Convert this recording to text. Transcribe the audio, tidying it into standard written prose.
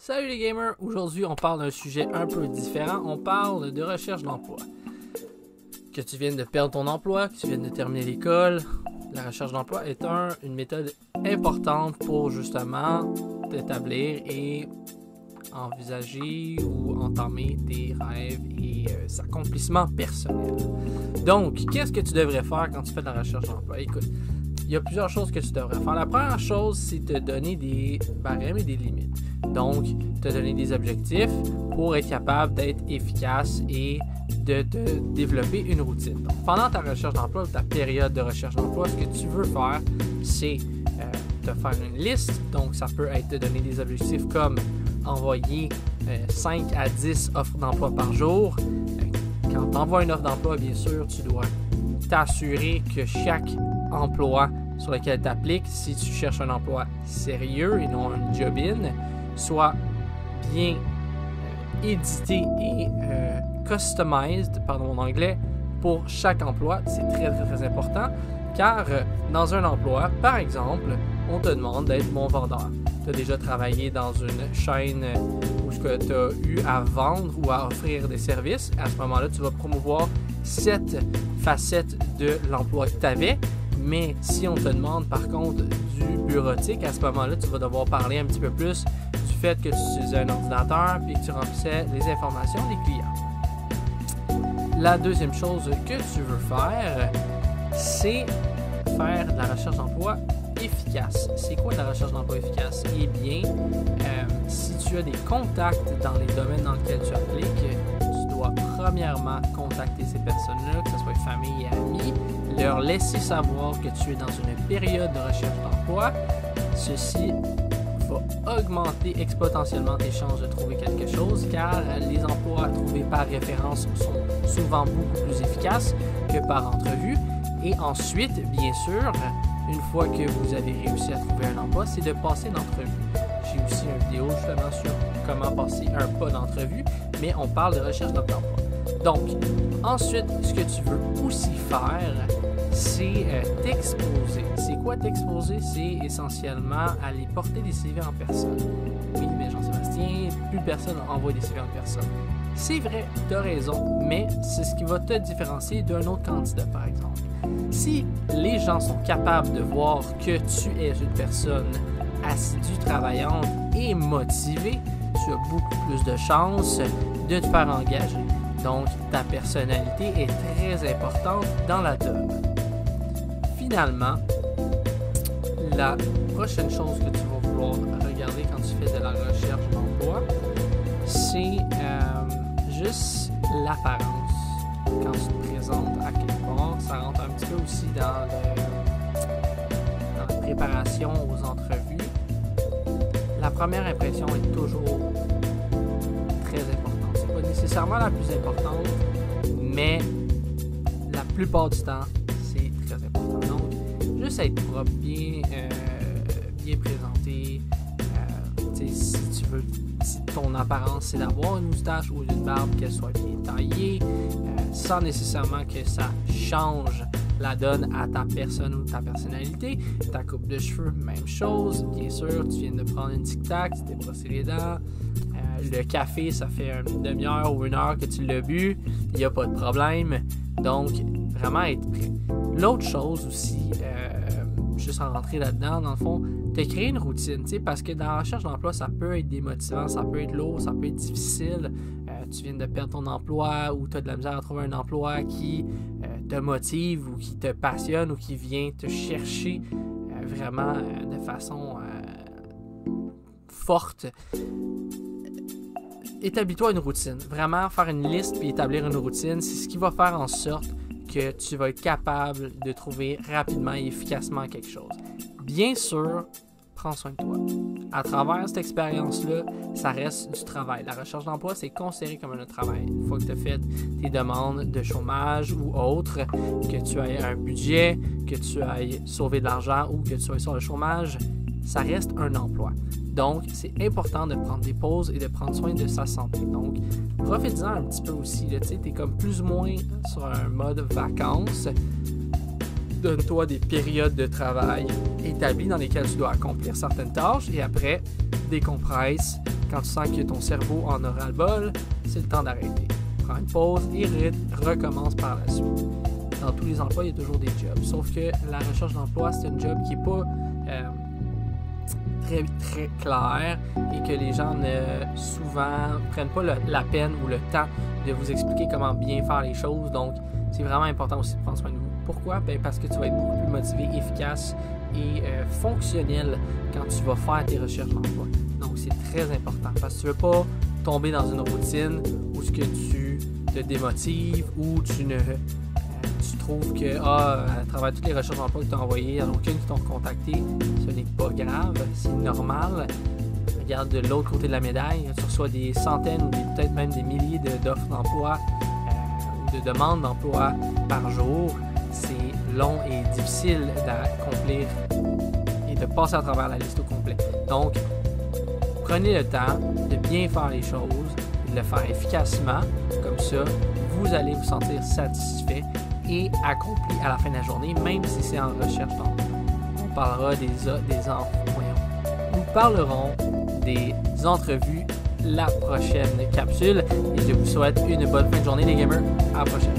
Salut les gamers! Aujourd'hui, on parle d'un sujet un peu différent. On parle de recherche d'emploi. Que tu viennes de perdre ton emploi, que tu viennes de terminer l'école, la recherche d'emploi est une méthode importante pour justement t'établir et envisager ou entamer tes rêves et accomplissements personnels. Donc, qu'est-ce que tu devrais faire quand tu fais de la recherche d'emploi? Écoute, il y a plusieurs choses que tu devrais faire. La première chose, c'est te donner des barèmes et des limites. Donc, te donner des objectifs pour être capable d'être efficace et de te développer une routine. Donc, pendant ta recherche d'emploi ou ta période de recherche d'emploi, ce que tu veux faire, c'est te faire une liste. Donc, ça peut être te donner des objectifs comme envoyer 5 à 10 offres d'emploi par jour. Quand tu envoies une offre d'emploi, bien sûr, tu dois t'assurer que chaque emploi sur lequel tu appliques, si tu cherches un emploi sérieux et non un job-in, soit bien édité et customized, pardon mon anglais, pour chaque emploi. C'est très, très, très important, car dans un emploi, par exemple, on te demande d'être bon vendeur. Tu as déjà travaillé dans une chaîne où tu as eu à vendre ou à offrir des services. À ce moment-là, tu vas promouvoir cette facette de l'emploi que tu avais. Mais si on te demande par contre du bureautique, à ce moment-là, tu vas devoir parler un petit peu plus du fait que tu utilisais un ordinateur et que tu remplissais les informations des clients. La deuxième chose que tu veux faire, c'est faire de la recherche d'emploi efficace. C'est quoi de la recherche d'emploi efficace? Eh bien, si tu as des contacts dans les domaines dans lesquels tu appliques, tu dois premièrement contacter ces personnes-là, que ce soit famille et amis, leur laisser savoir que tu es dans une période de recherche d'emploi. Ceci va augmenter exponentiellement tes chances de trouver quelque chose, car les emplois trouvés par référence sont souvent beaucoup plus efficaces que par entrevue. Et ensuite, bien sûr, une fois que vous avez réussi à trouver un emploi, c'est de passer l'entrevue. J'ai aussi une vidéo justement sur comment passer un pas d'entrevue, mais on parle de recherche d'emploi. Donc, ensuite, ce que tu veux aussi faire, c'est t'exposer. C'est quoi t'exposer? C'est essentiellement aller porter des CV en personne. Oui, mais Jean-Sébastien, plus personne n'envoie des CV en personne. C'est vrai, tu as raison, mais c'est ce qui va te différencier d'un autre candidat, par exemple. Si les gens sont capables de voir que tu es une personne assidue, travaillante et motivée, tu as beaucoup plus de chances de te faire engager. Donc, ta personnalité est très importante dans la job. Finalement, la prochaine chose que tu vas vouloir regarder quand tu fais de la recherche d'emploi, c'est juste l'apparence. Quand tu te présentes à quelque part, ça rentre un petit peu aussi dans la préparation aux entrevues. La première impression est toujours très importante. C'est pas nécessairement la plus importante, mais la plupart du temps, c'est très important. Donc, juste être propre, bien présenté. Si ton apparence c'est d'avoir une moustache ou une barbe, qu'elle soit bien taillée, sans nécessairement que ça change la donne à ta personne ou ta personnalité. Ta coupe de cheveux, même chose. Bien sûr, tu viens de prendre une tic-tac, tu t'es brossé les dents. Le café, ça fait une demi-heure ou une heure que tu l'as bu. Il n'y a pas de problème. Donc, vraiment être prêt. L'autre chose aussi, juste en rentrer là-dedans, dans le fond, te créer une routine, parce que dans la recherche d'emploi, ça peut être démotivant, ça peut être lourd, ça peut être difficile. Tu viens de perdre ton emploi ou tu as de la misère à trouver un emploi qui te motive ou qui te passionne ou qui vient te chercher vraiment de façon forte. Établis-toi une routine. Vraiment, faire une liste puis établir une routine, c'est ce qui va faire en sorte que tu vas être capable de trouver rapidement et efficacement quelque chose. Bien sûr, prends soin de toi. À travers cette expérience-là, ça reste du travail. La recherche d'emploi, c'est considéré comme un travail. Une fois que tu as fait tes demandes de chômage ou autres, que tu aies un budget, que tu ailles sauver de l'argent ou que tu sois sur le chômage, ça reste un emploi. Donc, c'est important de prendre des pauses et de prendre soin de sa santé. Donc, profite-en un petit peu aussi. Tu es comme plus ou moins sur un mode vacances. Donne-toi des périodes de travail établies dans lesquelles tu dois accomplir certaines tâches et après, décompresse, Quand tu sens que ton cerveau en aura le bol, c'est le temps d'arrêter. Prends une pause et recommence par la suite. Dans tous les emplois, il y a toujours des jobs. Sauf que la recherche d'emploi, c'est un job qui n'est pas très, très clair et que les gens souvent prennent pas la peine ou le temps de vous expliquer comment bien faire les choses. Donc, c'est vraiment important aussi de prendre soin de vous. Pourquoi? Parce que tu vas être beaucoup plus motivé, efficace et fonctionnel quand tu vas faire tes recherches d'emploi. Donc, c'est très important parce que tu ne veux pas tomber dans une routine où ce que tu te démotives ou tu trouves que à travers toutes les recherches d'emploi que tu as envoyées, il n'y en a aucune qui t'ont contacté. Ce n'est pas grave, c'est normal. Regarde de l'autre côté de la médaille, tu reçois des centaines ou peut-être même des milliers d'offres d'emploi ou de demandes d'emploi par jour. C'est long et difficile d'accomplir et de passer à travers la liste au complet. Donc, prenez le temps de bien faire les choses et de le faire efficacement. Comme ça, vous allez vous sentir satisfait et accompli à la fin de la journée, même si c'est en recherche d'emploi. On parlera Nous parlerons des entrevues la prochaine capsule et je vous souhaite une bonne fin de journée les gamers. À la prochaine.